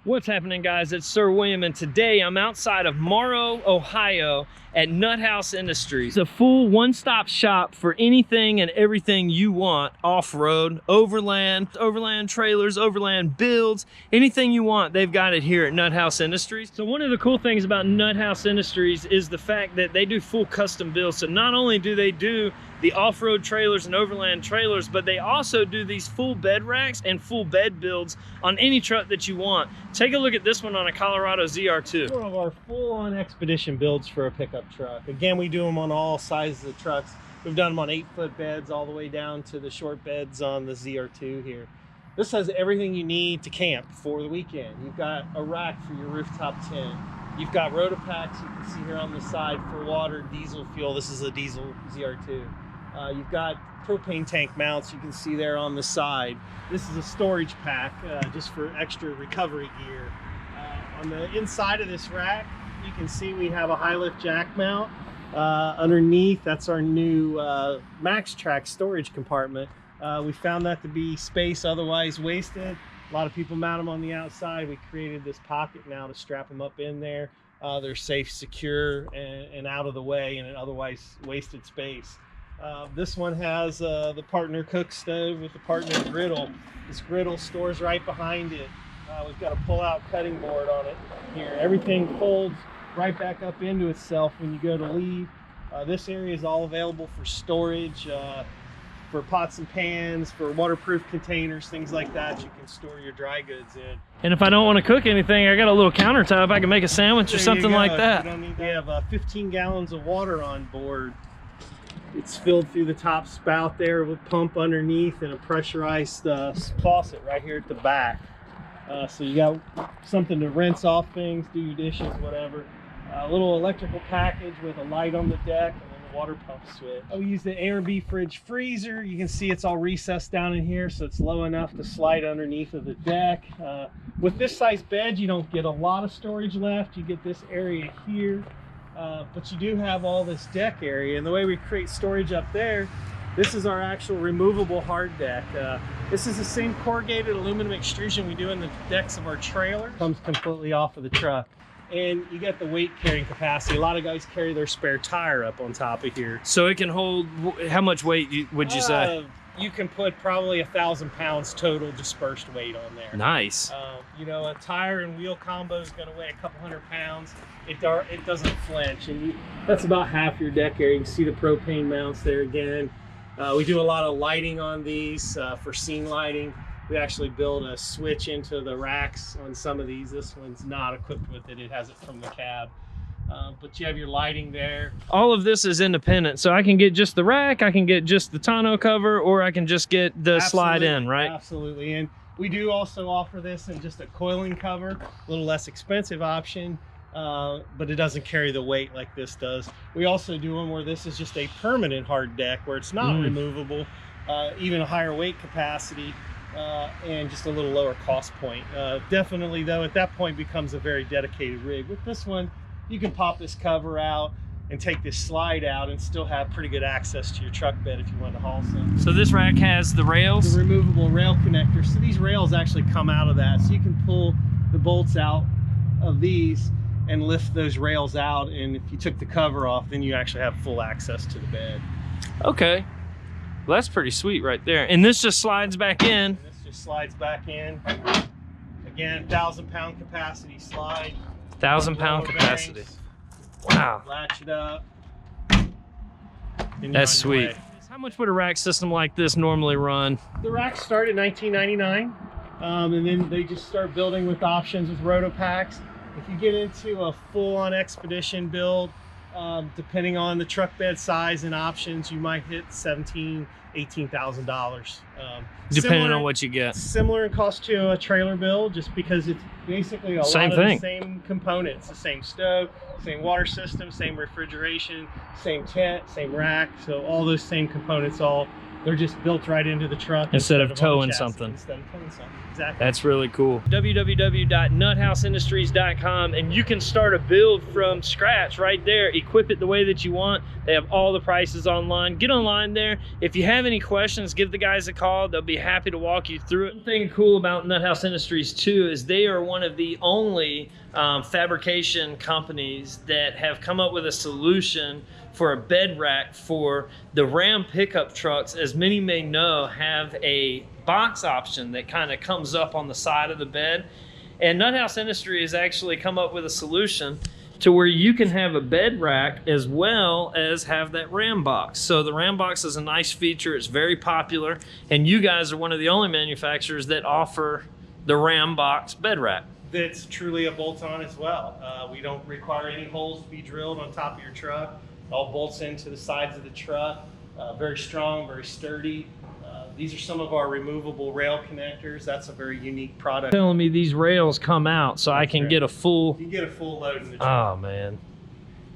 What's happening, guys? It's Sir William, and today I'm outside of Marrow, Ohio at Nuthouse Industries. It's a full one-stop shop for anything and everything you want off-road, overland trailers, overland builds, anything you want, they've got it here at Nuthouse Industries. So one of the cool things about Nuthouse Industries is the fact that they do full custom builds. So not only do they do the off-road trailers and overland trailers, but they also do these full bed racks and full bed builds on any truck that you want. Take a look at this one on a Colorado ZR2. One of our full-on expedition builds for a pickup truck. Again, we do them on all sizes of trucks. We've done them on 8-foot beds all the way down to the short beds on the ZR2 here. This has everything you need to camp for the weekend. You've got a rack for your rooftop tent. You've got Rotopacks you can see here on the side for water, diesel fuel. This is a diesel ZR2. You've got propane tank mounts you can see there on the side. This is a storage pack just for extra recovery gear. On the inside of this rack, you can see we have a high lift jack mount. Underneath, that's our new Max Track storage compartment. We found that to be space otherwise wasted. A lot of people mount them on the outside. We created this pocket now to strap them up in there. They're safe, secure, and out of the way in an otherwise wasted space. This one has the partner cook stove with the partner griddle. This griddle stores right behind it. We've got a pull-out cutting board on it here. Everything folds right back up into itself when you go to leave. This area is all available for storage, for pots and pans, for waterproof containers, things like that. You can store your dry goods in. And if I don't want to cook anything, I got a little countertop. I can make a sandwich or something like that. We have 15 gallons of water on board. It's filled through the top spout there with a pump underneath and a pressurized faucet right here at the back. So you got something to rinse off things, do your dishes, whatever. A little electrical package with a light on the deck and then the water pump switch. We use the A&B fridge freezer. You can see it's all recessed down in here, so it's low enough to slide underneath of the deck. With this size bed, you don't get a lot of storage left. You get this area here. But you do have all this deck area, and the way we create storage up there, this is our actual removable hard deck. This is the same corrugated aluminum extrusion we do in the decks of our trailer. Comes completely off of the truck, and you get the weight carrying capacity. A lot of guys carry their spare tire up on top of here. So it can hold, how much weight would you say? You can put probably 1,000 pounds total dispersed weight on there. Nice. You know, a tire and wheel combo is going to weigh a couple 100 pounds. It doesn't flinch, and that's about half your deck area. You can see the propane mounts there again. We do a lot of lighting on these for scene lighting. We actually build a switch into the racks on some of these. This one's not equipped with it. It has it from the cab. But you have your lighting there. All of this is independent, so I can get just the rack, I can get just the tonneau cover, or I can just get the slide in, right? Absolutely. And we do also offer this in just a coiling cover, a little less expensive option, but it doesn't carry the weight like this does. We also do one where this is just a permanent hard deck where it's not removable, even a higher weight capacity, and just a little lower cost point. Definitely, though, at that point becomes a very dedicated rig. With this one, you can pop this cover out and take this slide out and still have pretty good access to your truck bed if you want to haul some. So this rack has the rails? The removable rail connectors. So these rails actually come out of that. So you can pull the bolts out of these and lift those rails out. And if you took the cover off, then you actually have full access to the bed. Okay. Well, that's pretty sweet right there. And this just slides back in. And this just slides back in. Again, 1,000 pound capacity slide. 1,000 pound capacity. Wow. Latch it up. That's sweet. How much would a rack system like this normally run? The racks start at $19.99, and then they just start building with options with Rotopacks. If you get into a full-on expedition build, depending on the truck bed size and options, you might hit $17,000, $18,000. Depending on what you get. Similar in cost to a trailer build, just because it's basically a lot of the same components. The same stove, same water system, same refrigeration, same tent, same rack. So all those same components all They're just built right into the truck instead of on the towing chassis. something. Instead of towing something. Exactly. That's really cool. www.nutthouseindustries.com, and you can start a build from scratch right there. Equip it the way that you want. They have all the prices online. Get online there. If you have any questions, give the guys a call. They'll be happy to walk you through it. One thing cool about Nuthouse Industries too is they are one of the only fabrication companies that have come up with a solution for a bed rack for the Ram pickup trucks. As many may know, have a box option that kind of comes up on the side of the bed. And Nuthouse Industry has actually come up with a solution to where you can have a bed rack as well as have that Ram box. So the Ram box is a nice feature. It's very popular. And you guys are one of the only manufacturers that offer the Ram box bed rack. That's truly a bolt-on as well. We don't require any holes to be drilled on top of your truck. It all bolts into the sides of the truck. Very strong, very sturdy. These are some of our removable rail connectors. That's a very unique product. Telling me these rails come out so I can get a full... You can get a full load in the truck. Oh, man.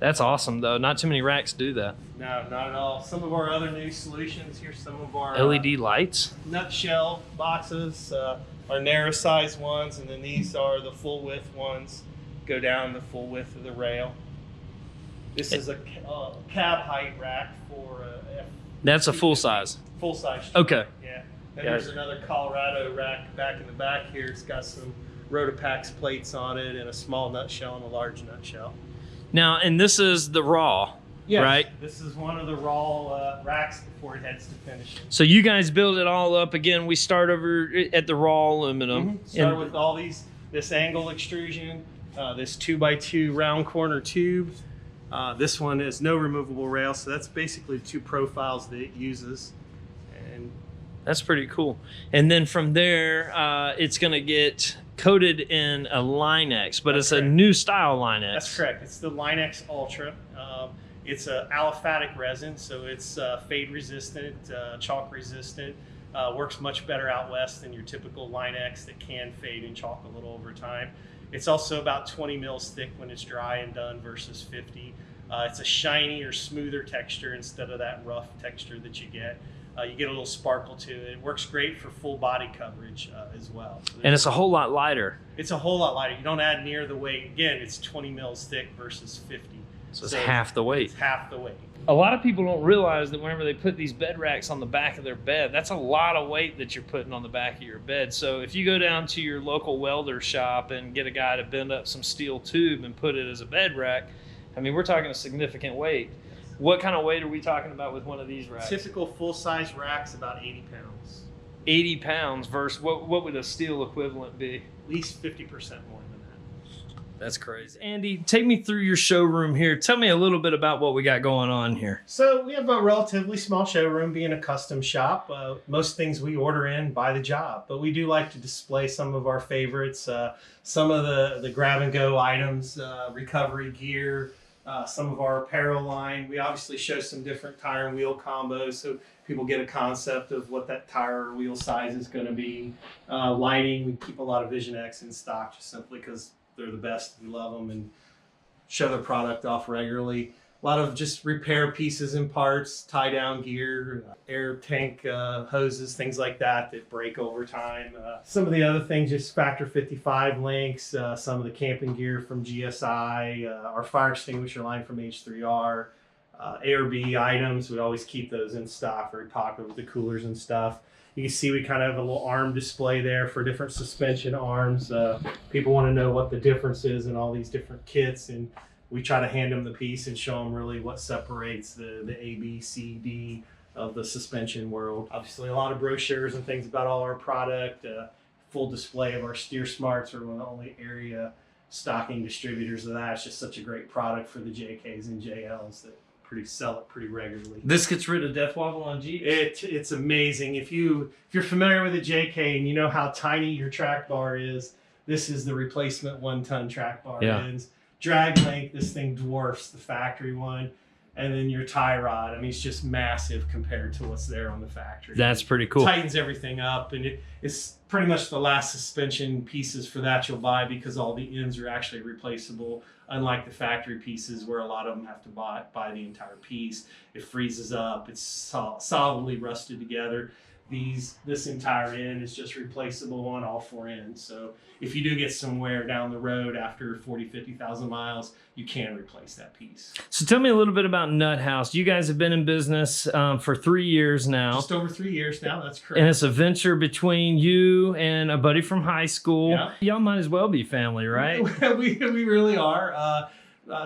That's awesome, though. Not too many racks do that. No, not at all. Some of our other new solutions, here's some of our... LED lights? Nutshell boxes, our narrow size ones, and then these are the full width ones. Go down the full width of the rail. This is a cab height rack for... That's a full size? Full size. Okay. Yeah. Then there's another Colorado rack back in the back here. It's got some Rotopax plates on it and a small nutshell and a large nutshell. Now, and this is the raw, yes, right? This is one of the raw racks before it heads to finishing. So you guys build it all up. Again, we start over at the raw aluminum. Start with all this angle extrusion, this 2x2 round corner tube. This one is no removable rail, so that's basically two profiles that it uses. And that's pretty cool. And then from there, it's going to get coated in a _X, but it's a new style _X. That's correct. It's the _X Ultra. It's a aliphatic resin, so it's fade resistant, chalk resistant. Works much better out west than your typical _X that can fade and chalk a little over time. It's also about 20 mils thick when it's dry and done versus 50. It's a shiny or smoother texture instead of that rough texture that you get. You get a little sparkle to it. It works great for full body coverage as well. So and it's a whole lot lighter. It's a whole lot lighter. You don't add near the weight. Again, it's 20 mils thick versus 50. So it's half the weight. It's half the weight. A lot of people don't realize that whenever they put these bed racks on the back of their bed, that's a lot of weight that you're putting on the back of your bed. So if you go down to your local welder shop and get a guy to bend up some steel tube and put it as a bed rack, I mean, we're talking a significant weight. What kind of weight are we talking about with one of these racks? Typical full-size rack's about 80 pounds. 80 pounds versus what would a steel equivalent be? At least 50% more than that. That's crazy. Andy, take me through your showroom here. Tell me a little bit about what we got going on here. So we have a relatively small showroom, being a custom shop. Most things we order in by the job, but we do like to display some of our favorites, some of the grab-and-go items, recovery gear, some of our apparel line. We obviously show some different tire and wheel combos so people get a concept of what that tire or wheel size is going to be. Lighting, we keep a lot of Vision X in stock just simply because they're the best. We love them and show their product off regularly. A lot of just repair pieces and parts, tie down gear, air tank hoses, things like that break over time. Some of the other things, just Factor 55 links, some of the camping gear from GSI, our fire extinguisher line from H3R, ARB items. We always keep those in stock, very popular with the coolers and stuff. You can see we kind of have a little arm display there for different suspension arms. People want to know what the difference is in all these different kits, and we try to hand them the piece and show them really what separates the A, B, C, D of the suspension world. Obviously, a lot of brochures and things about all our product. Full display of our Steer Smarts. We're one of the only area stocking distributors of that. It's just such a great product for the JKs and JLs that sell it pretty regularly. This gets rid of death wobble on Jeeps? It's amazing. If you're familiar with a JK and you know how tiny your track bar is, this is the replacement 1-ton track bar. Yeah. Is. Drag length, this thing dwarfs the factory one. And then your tie rod, I mean, it's just massive compared to what's there on the factory. That's pretty cool. Tightens everything up, and it's pretty much the last suspension pieces for that you'll buy, because all the ends are actually replaceable, unlike the factory pieces where a lot of them have to buy the entire piece. It freezes up, it's solidly rusted together. This entire end is just replaceable on all 4 ends. So if you do get some wear down the road after 40, 50,000 miles, you can replace that piece. So tell me a little bit about Nuthouse. You guys have been in business for 3 years now. Just over 3 years now, that's correct. And it's a venture between you and a buddy from high school. Yeah. Y'all might as well be family, right? we really are.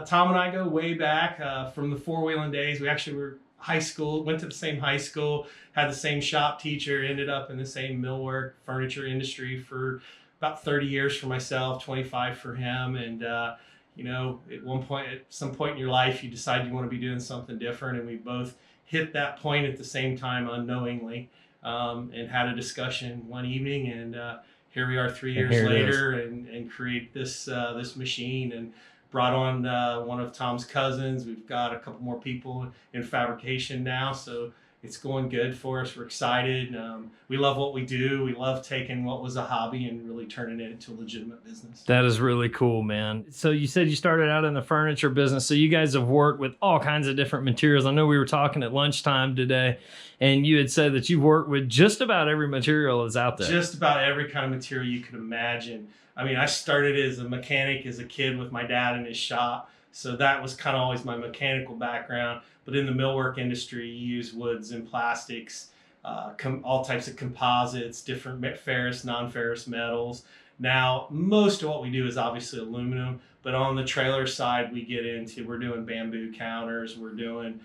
Tom and I go way back from the four-wheeling days. We actually were high school, went to the same high school, had the same shop teacher, ended up in the same millwork furniture industry for about 30 years for myself, 25 for him. And, you know, at some point in your life, you decide you want to be doing something different. And we both hit that point at the same time unknowingly, and had a discussion one evening. And here we are 3 years later and create this machine, and brought on one of Tom's cousins. We've got a couple more people in fabrication now, so it's going good for us. We're excited. We love what we do. We love taking what was a hobby and really turning it into a legitimate business. That is really cool, man. So you said you started out in the furniture business, so you guys have worked with all kinds of different materials. I know we were talking at lunchtime today, and you had said that you've worked with just about every material that's out there. Just about every kind of material you could imagine. I mean, I started as a mechanic as a kid with my dad in his shop, so that was kind of always my mechanical background. But in the millwork industry, you use woods and plastics, all types of composites, different ferrous, non-ferrous metals. Now, most of what we do is obviously aluminum, but on the trailer side, we're doing bamboo counters, we're doing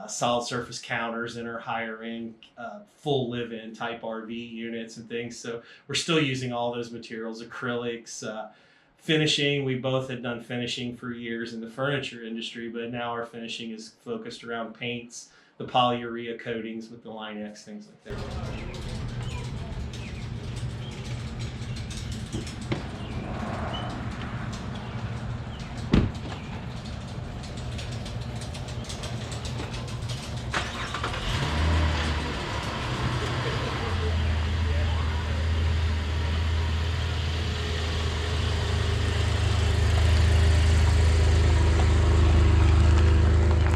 solid surface counters in our higher end full live-in type RV units and things. So we're still using all those materials, acrylics, finishing. We both had done finishing for years in the furniture industry, but now our finishing is focused around paints, the polyurea coatings with the Line X, things like that.